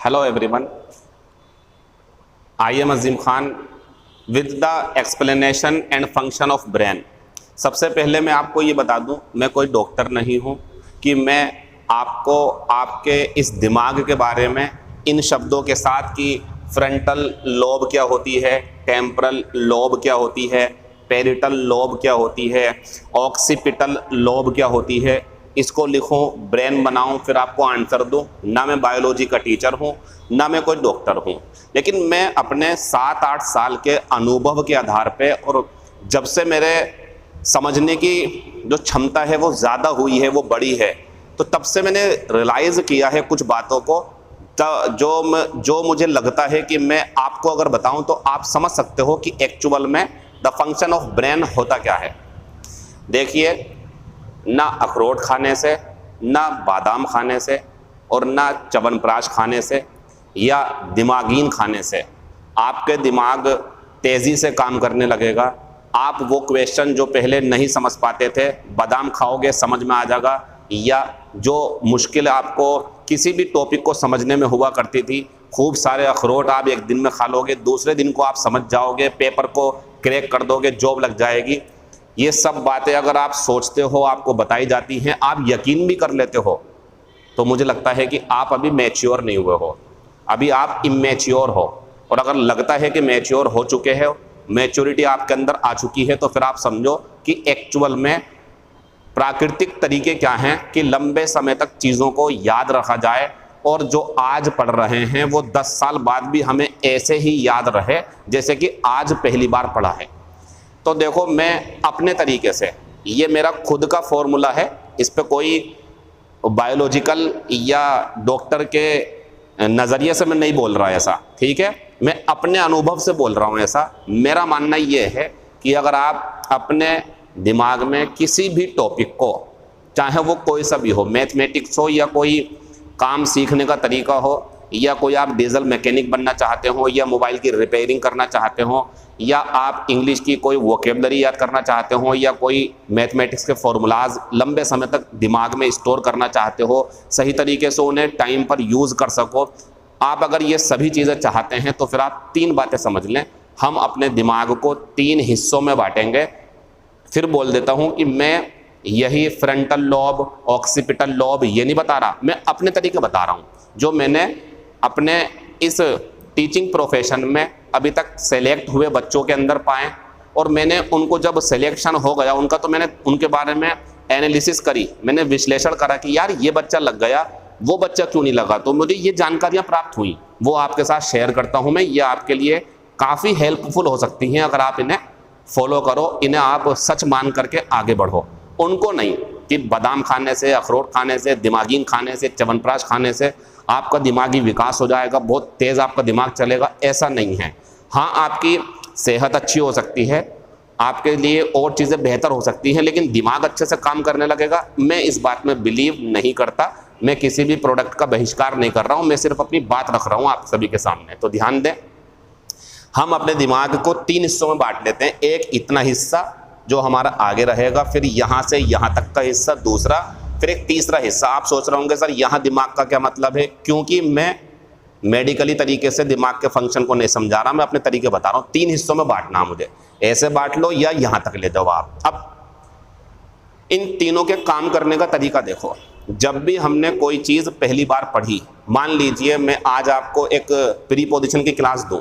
Hello everyone, I am Azeem Khan with the explanation and function of brain. सबसे पहले मैं आपको ये बता दूं, मैं कोई डॉक्टर नहीं हूं कि मैं आपको आपके इस दिमाग के बारे में इन शब्दों के साथ कि फ्रंटल लोब क्या होती है, टेम्परल लोब क्या होती है, पेरिटल लोब क्या होती है, ऑक्सीपिटल लोब क्या होती है, इसको लिखूं, ब्रेन बनाऊं, फिर आपको आंसर दूं। ना मैं बायोलॉजी का टीचर हूं, ना मैं कोई डॉक्टर हूं, लेकिन मैं अपने 7-8 साल के अनुभव के आधार पे और जब से मेरे समझने की जो क्षमता है वो ज़्यादा हुई है, वो बड़ी है, तो तब से मैंने रियलाइज़ किया है कुछ बातों को जो मुझे लगता है कि मैं आपको अगर बताऊं तो आप समझ सकते हो कि एक्चुअल में द फंक्शन ऑफ ब्रेन होता क्या है। देखिए, ना अखरोट खाने से, ना बादाम खाने से और ना च्यवनप्राश खाने से या दिमागीन खाने से आपके दिमाग तेज़ी से काम करने लगेगा। आप वो क्वेश्चन जो पहले नहीं समझ पाते थे, बादाम खाओगे समझ में आ जाएगा, या जो मुश्किल आपको किसी भी टॉपिक को समझने में हुआ करती थी, खूब सारे अखरोट आप एक दिन में खा लोगे, दूसरे दिन को आप समझ जाओगे, पेपर को क्रैक कर दोगे, जॉब लग जाएगी। ये सब बातें अगर आप सोचते हो, आपको बताई जाती हैं, आप यकीन भी कर लेते हो, तो मुझे लगता है कि आप अभी मैच्योर नहीं हुए हो, अभी आप इमेच्योर हो। और अगर लगता है कि मैच्योर हो चुके हैं, मैच्योरिटी आपके अंदर आ चुकी है, तो फिर आप समझो कि एक्चुअल में प्राकृतिक तरीके क्या हैं कि लंबे समय तक चीज़ों को याद रखा जाए और जो आज पढ़ रहे हैं वो 10 साल बाद भी हमें ऐसे ही याद रहे जैसे कि आज पहली बार पढ़ा है। तो देखो, मैं अपने तरीके से, ये मेरा खुद का फॉर्मूला है, इस पे कोई बायोलॉजिकल या डॉक्टर के नज़रिए से मैं नहीं बोल रहा ऐसा, ठीक है, मैं अपने अनुभव से बोल रहा हूँ ऐसा। मेरा मानना ये है कि अगर आप अपने दिमाग में किसी भी टॉपिक को, चाहे वो कोई सा भी हो, मैथमेटिक्स हो या कोई काम सीखने का तरीका हो, या कोई आप डीजल मैकेनिक बनना चाहते हो, या मोबाइल की रिपेयरिंग करना चाहते हो, या आप इंग्लिश की कोई वोकेबलरी याद करना चाहते हो, या कोई मैथमेटिक्स के फॉर्मूलाज लंबे समय तक दिमाग में स्टोर करना चाहते हो, सही तरीके से उन्हें टाइम पर यूज़ कर सको, आप अगर ये सभी चीज़ें चाहते हैं तो फिर आप 3 बातें समझ लें। हम अपने दिमाग को 3 हिस्सों में बांटेंगे। फिर बोल देता हूँ कि मैं यही फ्रंटल लॉब, ऑक्सीपिटल लॉब ये नहीं बता रहा, मैं अपने तरीके बता रहा हूँ जो मैंने अपने इस टीचिंग प्रोफेशन में अभी तक सेलेक्ट हुए बच्चों के अंदर पाए, और मैंने उनको जब सिलेक्शन हो गया उनका, तो मैंने उनके बारे में एनालिसिस करी, मैंने विश्लेषण करा कि यार ये बच्चा लग गया, वो बच्चा क्यों नहीं लगा, तो मुझे ये जानकारियाँ प्राप्त हुई, वो आपके साथ शेयर करता हूँ मैं। ये आपके लिए काफ़ी हेल्पफुल हो सकती हैं अगर आप इन्हें फॉलो करो, इन्हें आप सच मान करके आगे बढ़ो। उनको नहीं कि बादाम खाने से, अखरोट खाने से, दिमागीन खाने से, च्यवनप्राश खाने से आपका दिमागी विकास हो जाएगा, बहुत तेज़ आपका दिमाग चलेगा, ऐसा नहीं है। हाँ, आपकी सेहत अच्छी हो सकती है, आपके लिए और चीज़ें बेहतर हो सकती हैं, लेकिन दिमाग अच्छे से काम करने लगेगा, मैं इस बात में बिलीव नहीं करता। मैं किसी भी प्रोडक्ट का बहिष्कार नहीं कर रहा हूँ, मैं सिर्फ अपनी बात रख रहा हूँ आप सभी के सामने। तो ध्यान दें, हम अपने दिमाग को 3 हिस्सों में बांट लेते हैं। एक इतना हिस्सा जो हमारा आगे रहेगा, फिर यहाँ से यहाँ तक का हिस्सा दूसरा, फिर एक तीसरा हिस्सा। आप सोच रहे होंगे सर यहाँ दिमाग का क्या मतलब है, क्योंकि मैं मेडिकली तरीके से दिमाग के फंक्शन को नहीं समझा रहा, मैं अपने तरीके बता रहा हूँ। 3 हिस्सों में बांटना मुझे, ऐसे बांट लो या यहाँ तक ले जाओ आप। अब इन तीनों के काम करने का तरीका देखो। जब भी हमने कोई चीज़ पहली बार पढ़ी, मान लीजिए मैं आज आपको एक प्रीपोजिशन की क्लास दूँ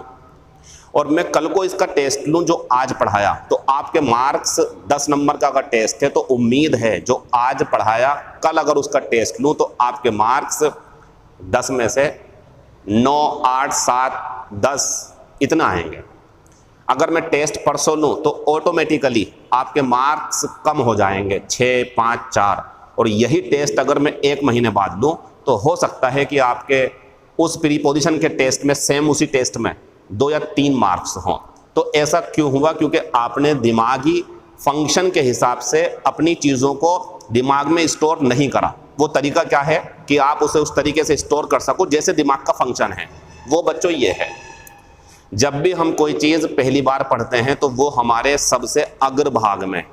और मैं कल को इसका टेस्ट लूं जो आज पढ़ाया, तो आपके मार्क्स 10 नंबर का अगर टेस्ट है तो उम्मीद है जो आज पढ़ाया कल अगर उसका टेस्ट लूं तो आपके मार्क्स 10 में से 9, 8, 7, 10 इतना आएंगे। अगर मैं टेस्ट परसों लूं तो ऑटोमेटिकली आपके मार्क्स कम हो जाएंगे, 6, 5, 4। और यही टेस्ट अगर मैं 1 महीने बाद लूं तो हो सकता है कि आपके उस प्रीपोजिशन के टेस्ट में सेम उसी टेस्ट में 2 या 3 मार्क्स हों। तो ऐसा क्यों हुआ? क्योंकि आपने दिमागी फंक्शन के हिसाब से अपनी चीज़ों को दिमाग में स्टोर नहीं करा। वो तरीका क्या है कि आप उसे उस तरीके से स्टोर कर सको जैसे दिमाग का फंक्शन है। वो बच्चों ये है, जब भी हम कोई चीज़ पहली बार पढ़ते हैं तो वो हमारे सबसे अग्रभाग में,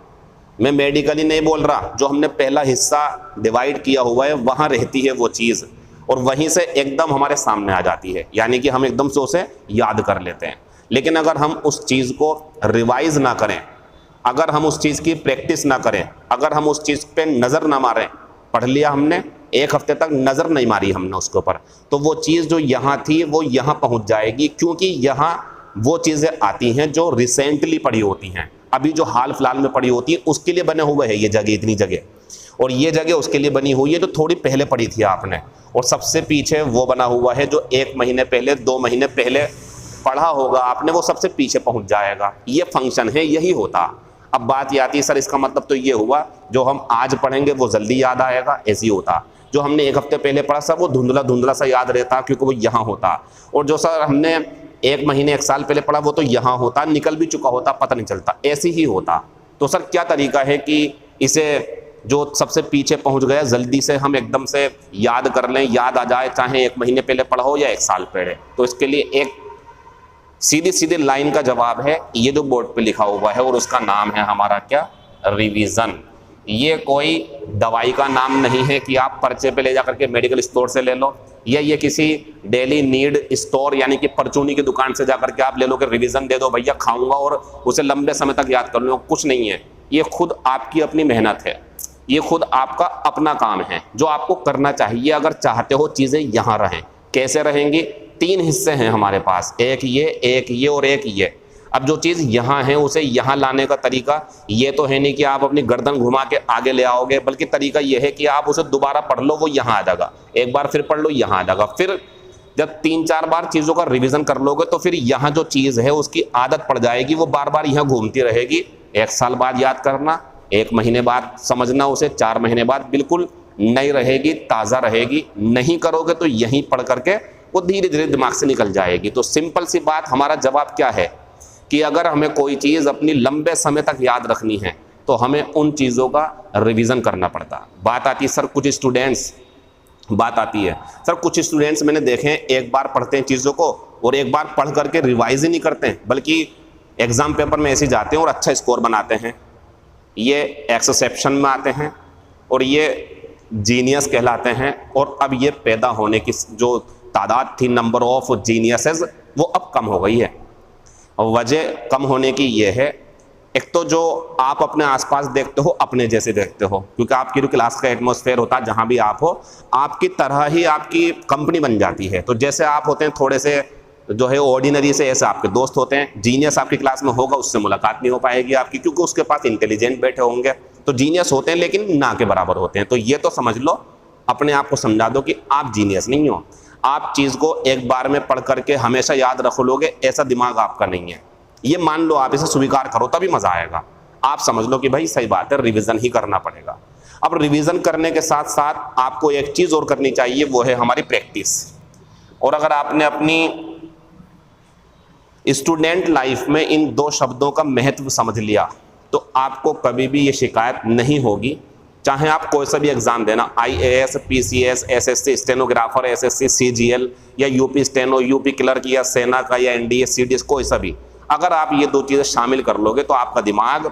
मैं मेडिकली नहीं बोल रहा, जो हमने पहला हिस्सा डिवाइड किया हुआ है वहाँ रहती है वो चीज़। और वहीं से एकदम हमारे सामने आ जाती है, यानी कि हम एकदम से उसे याद कर लेते हैं। लेकिन अगर हम उस चीज़ को रिवाइज ना करें, अगर हम उस चीज़ की प्रैक्टिस ना करें, अगर हम उस चीज़ पे नज़र ना मारें, पढ़ लिया हमने, एक हफ्ते तक नज़र नहीं मारी हमने उसके ऊपर, तो वो चीज़ जो यहाँ थी वो यहाँ पहुँच जाएगी, क्योंकि यहाँ वो चीज़ें आती हैं जो रिसेंटली पढ़ी होती हैं, अभी जो हाल फिलहाल में पढ़ी होती है उसके लिए बने हुए है ये जगह, इतनी जगह, और ये जगह उसके लिए बनी हुई है जो थोड़ी पहले पढ़ी थी आपने, और सबसे पीछे वो बना हुआ है जो 1 महीने पहले 2 महीने पहले पढ़ा होगा आपने, वो सबसे पीछे पहुंच जाएगा। ये फंक्शन है, यही होता। अब बात ये आती है सर इसका मतलब तो ये हुआ जो हम आज पढ़ेंगे वो जल्दी याद आएगा, ऐसे ही होता। जो हमने 1 हफ्ते पहले पढ़ा सब वो धुंधला धुंधला सा याद रहता क्योंकि वो यहाँ होता, और जो सर हमने 1 महीने 1 साल पहले पढ़ा वो तो यहाँ होता, निकल भी चुका होता, पता नहीं चलता, ऐसे ही होता। तो सर क्या तरीका है कि इसे जो सबसे पीछे पहुंच गया जल्दी से हम एकदम से याद कर लें, याद आ जाए, चाहे 1 महीने पहले पढ़ा हो या 1 साल पहले? तो इसके लिए एक सीधी सीधी लाइन का जवाब है ये जो बोर्ड पे लिखा हुआ है, और उसका नाम है हमारा क्या? रिवीजन। ये कोई दवाई का नाम नहीं है कि आप पर्चे पे ले जाकर के मेडिकल स्टोर से ले लो, या ये किसी डेली नीड स्टोर यानी कि परचूनी की दुकान से जाकर के आप ले लो कि रिवीजन दे दो भैया, खाऊंगा और उसे लंबे समय तक याद कर लूँगा। कुछ नहीं है, ये खुद आपकी अपनी मेहनत है, ये खुद आपका अपना काम है जो आपको करना चाहिए अगर चाहते हो चीज़ें यहाँ रहें। कैसे रहेंगी? 3 हिस्से हैं हमारे पास, एक ये और एक ये। अब जो चीज़ यहाँ है उसे यहाँ लाने का तरीका ये तो है नहीं कि आप अपनी गर्दन घुमा के आगे ले आओगे, बल्कि तरीका ये है कि आप उसे दोबारा पढ़ लो, वो यहाँ आ जाएगा, एक बार फिर पढ़ लो, यहाँ आ जाएगा। फिर जब 3-4 बार चीज़ों का रिवीजन कर लोगे तो फिर यहाँ जो चीज़ है उसकी आदत पड़ जाएगी, वो बार बार यहाँ घूमती रहेगी। 1 साल बाद याद करना, 1 महीने बाद समझना उसे, 4 महीने बाद बिल्कुल नई रहेगी, ताज़ा रहेगी। नहीं करोगे तो यहीं पढ़ करके वो धीरे धीरे दिमाग से निकल जाएगी। तो सिंपल सी बात, हमारा जवाब क्या है कि अगर हमें कोई चीज़ अपनी लंबे समय तक याद रखनी है तो हमें उन चीज़ों का रिवीजन करना पड़ता। बात आती है सर कुछ स्टूडेंट्स, बात आती है सर कुछ स्टूडेंट्स मैंने देखे हैं एक बार पढ़ते हैं चीज़ों को और एक बार पढ़ करके रिवाइज ही नहीं करते हैं, बल्कि एग्ज़ाम पेपर में ऐसे जाते हैं और अच्छा स्कोर बनाते हैं। ये एक्सेप्शन में आते हैं और ये जीनियस कहलाते हैं। और अब ये पैदा होने की जो तादाद थी, नंबर ऑफ जीनियसेस, वो अब कम हो गई है। और वजह कम होने की ये है, एक तो जो आप अपने आसपास देखते हो अपने जैसे देखते हो, क्योंकि आपकी जो क्लास का एटमॉस्फेयर होता है जहाँ भी आप हो, आपकी तरह ही आपकी कंपनी बन जाती है। तो जैसे आप होते हैं थोड़े से जो है ऑर्डिनरी से, ऐसे आपके दोस्त होते हैं। जीनियस आपकी क्लास में होगा, उससे मुलाकात नहीं हो पाएगी आपकी, क्योंकि उसके पास इंटेलिजेंट बैठे होंगे। तो जीनियस होते हैं लेकिन ना के बराबर होते हैं। तो ये तो समझ लो, अपने आप को समझा दो कि आप जीनियस नहीं हो। आप चीज़ को एक बार में पढ़ करके हमेशा याद रख लोगे, ऐसा दिमाग आपका नहीं है। ये मान लो, आप इसे स्वीकार करो तभी मजा आएगा। आप समझ लो कि भाई सही बात है, रिवीजन ही करना पड़ेगा। अब रिवीजन करने के साथ साथ आपको एक चीज़ और करनी चाहिए, वो है हमारी प्रैक्टिस। और अगर आपने अपनी स्टूडेंट लाइफ में इन 2 शब्दों का महत्व समझ लिया तो आपको कभी भी ये शिकायत नहीं होगी। चाहे आप कोई सा भी एग्जाम देना, IAS, PCS, SSC stenographer, SSC CGL या यूपी स्टेनो, यूपी क्लर्क या सेना का या NDA CDS, कोई सा भी, अगर आप ये 2 चीज़ें शामिल कर लोगे तो आपका दिमाग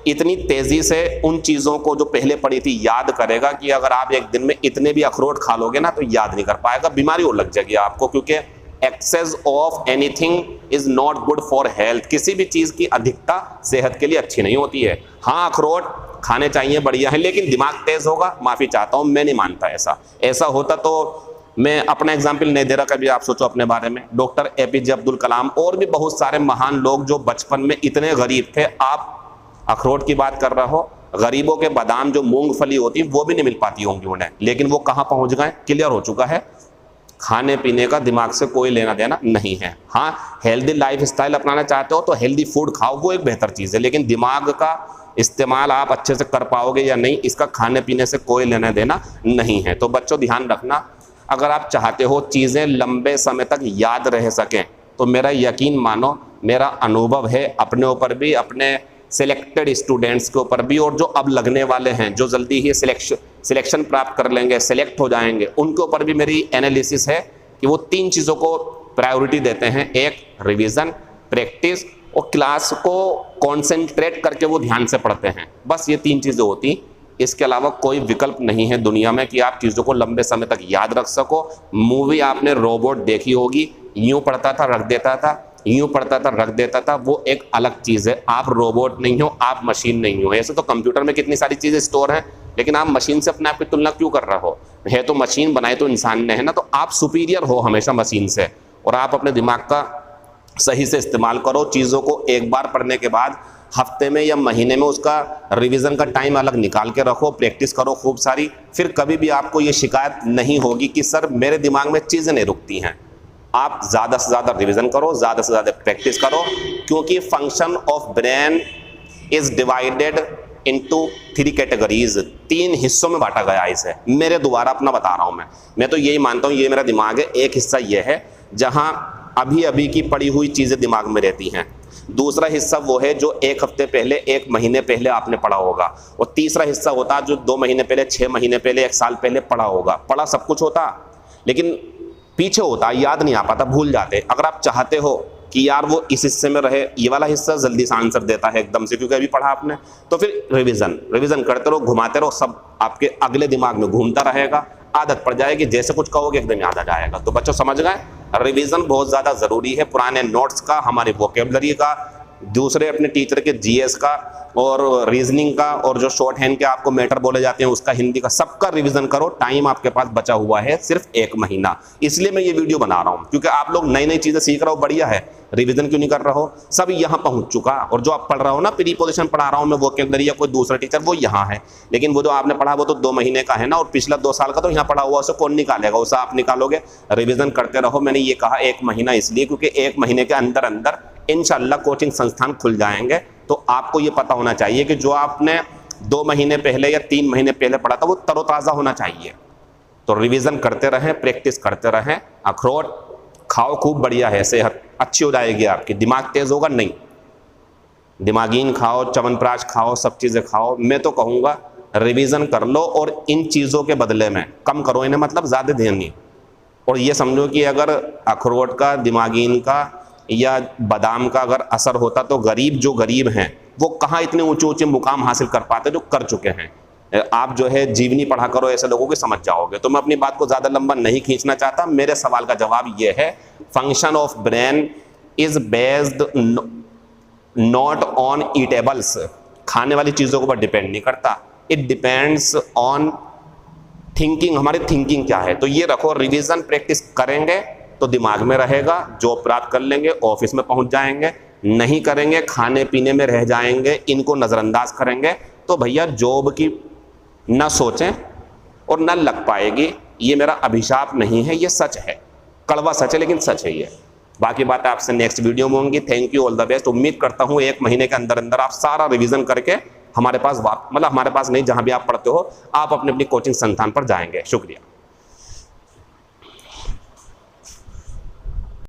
इतनी तेज़ी से उन चीज़ों को जो पहले पढ़ी थी याद करेगा कि अगर आप एक दिन में इतने भी अखरोट खा लोगे ना तो याद नहीं कर पाएगा, बीमारी और लग जाएगी आपको। क्योंकि excess of anything is not good for health. किसी भी चीज़ की अधिकता सेहत के लिए अच्छी नहीं होती है। हाँ, अखरोट खाने चाहिए, बढ़िया है, लेकिन दिमाग तेज होगा, माफ़ी चाहता हूँ, मैं नहीं मानता ऐसा होता तो मैं अपना एग्जाम्पल नहीं दे रहा। कभी आप सोचो अपने बारे में, डॉक्टर APJ अब्दुल कलाम और भी बहुत सारे महान लोग जो बचपन में इतने गरीब थे। आप अखरोट की बात कर रहे हो, गरीबों के बादाम जो मूंगफली होती वो भी नहीं मिल पाती होंगी उन्हें, लेकिन वो कहाँ पहुँच गए? क्लियर हो चुका है, खाने पीने का दिमाग से कोई लेना देना नहीं है। हाँ, हेल्दी लाइफ स्टाइल अपनाना चाहते हो तो हेल्दी फूड खाओ, वो एक बेहतर चीज़ है, लेकिन दिमाग का इस्तेमाल आप अच्छे से कर पाओगे या नहीं, इसका खाने पीने से कोई लेना देना नहीं है। तो बच्चों ध्यान रखना, अगर आप चाहते हो चीज़ें लंबे समय तक याद रह सकें तो मेरा यकीन मानो, मेरा अनुभव है अपने ऊपर भी, अपने सिलेक्टेड स्टूडेंट्स के ऊपर भी, और जो अब लगने वाले हैं, जो जल्दी ही सिलेक्शन प्राप्त कर लेंगे, सेलेक्ट हो जाएंगे, उनके ऊपर भी मेरी एनालिसिस है कि वो 3 चीज़ों को प्रायोरिटी देते हैं। एक, रिवीजन, प्रैक्टिस, और क्लास को कॉन्सेंट्रेट करके वो ध्यान से पढ़ते हैं। बस ये 3 चीज़ें होती इसके अलावा कोई विकल्प नहीं है दुनिया में कि आप चीज़ों को लंबे समय तक याद रख सको। मूवी आपने रोबोट देखी होगी, यूं पढ़ता था रख देता था, यूं पढ़ता था रख देता था, वो एक अलग चीज़ है। आप रोबोट नहीं हो, आप मशीन नहीं हो। ऐसे तो कंप्यूटर में कितनी सारी चीज़ें स्टोर हैं, लेकिन आप मशीन से अपने आप की तुलना क्यों कर रहे हो? है तो मशीन, बनाए तो इंसान ने, है ना। तो आप सुपीरियर हो हमेशा मशीन से, और आप अपने दिमाग का सही से इस्तेमाल करो। चीज़ों को एक बार पढ़ने के बाद हफ्ते में या महीने में उसका रिवीजन का टाइम अलग निकाल के रखो, प्रैक्टिस करो खूब सारी। फिर कभी भी आपको ये शिकायत नहीं होगी कि सर मेरे दिमाग में चीज़ें नहीं रुकती हैं। आप ज़्यादा से ज़्यादा रिवीजन करो, ज़्यादा से ज़्यादा प्रैक्टिस करो, क्योंकि function of brain is divided into 3 categories. 3 हिस्सों में बांटा गया है इसे। मेरे द्वारा अपना बता रहा हूँ मैं तो यही मानता हूँ, ये मेरा दिमाग है। एक हिस्सा ये है जहाँ अभी अभी की पड़ी हुई चीज़ें दिमाग में रहती हैं। दूसरा हिस्सा वो है जो 1 हफ्ते पहले, 1 महीने पहले आपने पढ़ा होगा। और तीसरा हिस्सा होता है जो 2 महीने पहले, 6 महीने पहले, 1 साल पहले पढ़ा होगा। पढ़ा सब कुछ होता, लेकिन पीछे होता, याद नहीं आ पाता, भूल जाते। अगर आप चाहते हो कि यार वो इस हिस्से में रहे, ये वाला हिस्सा जल्दी से आंसर देता है एकदम से क्योंकि अभी पढ़ा आपने, तो फिर रिवीजन करते रहो, घुमाते रहो, सब आपके अगले दिमाग में घूमता रहेगा। आदत पड़ जाएगी, जैसे कुछ कहोगे एकदम याद आ जाएगा। तो बच्चों समझ गए, रिवीजन बहुत ज़्यादा ज़रूरी है। पुराने नोट्स का, हमारी वोकेबलरी का, दूसरे अपने टीचर के जीएस का और रीजनिंग का, और जो शॉर्ट हैंड के आपको मैटर बोले जाते हैं उसका, हिंदी का, सबका रिवीजन करो। टाइम आपके पास बचा हुआ है सिर्फ 1 महीना। इसलिए मैं ये वीडियो बना रहा हूँ, क्योंकि आप लोग नई नई चीज़ें सीख रहे हो, बढ़िया है, रिवीजन क्यों नहीं कर रहे हो? सब यहाँ पहुँच चुका। और जो आप पढ़ रहे हो ना, प्रीपोजिशन पढ़ा रहा हूँ मैं, वोकेबलरी या कोई दूसरा टीचर, वो यहाँ है। लेकिन वो जो आपने पढ़ा वो तो 2 महीने का है ना, और पिछला 2 साल का तो यहाँ पढ़ा हुआ, उसे कौन निकालेगा? उसे आप निकालोगे। रिवीजन करते रहो। मैंने ये कहा 1 महीना इसलिए क्योंकि 1 महीने के अंदर अंदर इंशाल्लाह कोचिंग संस्थान खुल जाएंगे। तो आपको ये पता होना चाहिए कि जो आपने 2 महीने पहले या 3 महीने पहले पढ़ा था वो तरोताज़ा होना चाहिए। तो रिवीजन करते रहें, प्रैक्टिस करते रहें। अखरोट खाओ, खूब बढ़िया है, सेहत अच्छी हो जाएगी आपकी। दिमाग तेज होगा नहीं, दिमागीन खाओ, च्यवनप्राश खाओ, सब चीज़ें खाओ। मैं तो कहूँगा रिवीजन कर लो, और इन चीज़ों के बदले में कम करो इन्हें, मतलब ज़्यादा ध्यान नहीं। और ये समझो कि अगर अखरोट का, दिमागीन का या बादाम का अगर असर होता तो जो गरीब हैं वो कहाँ इतने ऊंचे ऊंचे मुकाम हासिल कर पाते जो कर चुके हैं। आप जो है जीवनी पढ़ा करो, ऐसे लोगों की समझ जाओगे। तो मैं अपनी बात को ज़्यादा लंबा नहीं खींचना चाहता। मेरे सवाल का जवाब ये है, function of brain is based not on eatables. खाने वाली चीज़ों के ऊपर डिपेंड नहीं करता, इट डिपेंड्स ऑन थिंकिंग। हमारी थिंकिंग क्या है? तो ये रखो, रिवीजन प्रैक्टिस करेंगे तो दिमाग में रहेगा, जॉब प्राप्त कर लेंगे, ऑफिस में पहुंच जाएंगे। नहीं करेंगे, खाने पीने में रह जाएंगे, इनको नज़रअंदाज करेंगे, तो भैया जॉब की न सोचें और न लग पाएगी। ये मेरा अभिशाप नहीं है, ये सच है, कड़वा सच है लेकिन सच है ये। बाकी बात आपसे नेक्स्ट वीडियो में होंगी। Thank you, all the best. उम्मीद करता हूँ 1 महीने के अंदर अंदर आप सारा रिवीजन करके हमारे पास, मतलब हमारे पास नहीं, जहाँ भी आप पढ़ते हो, आप अपने अपनी कोचिंग संस्थान पर जाएंगे। शुक्रिया।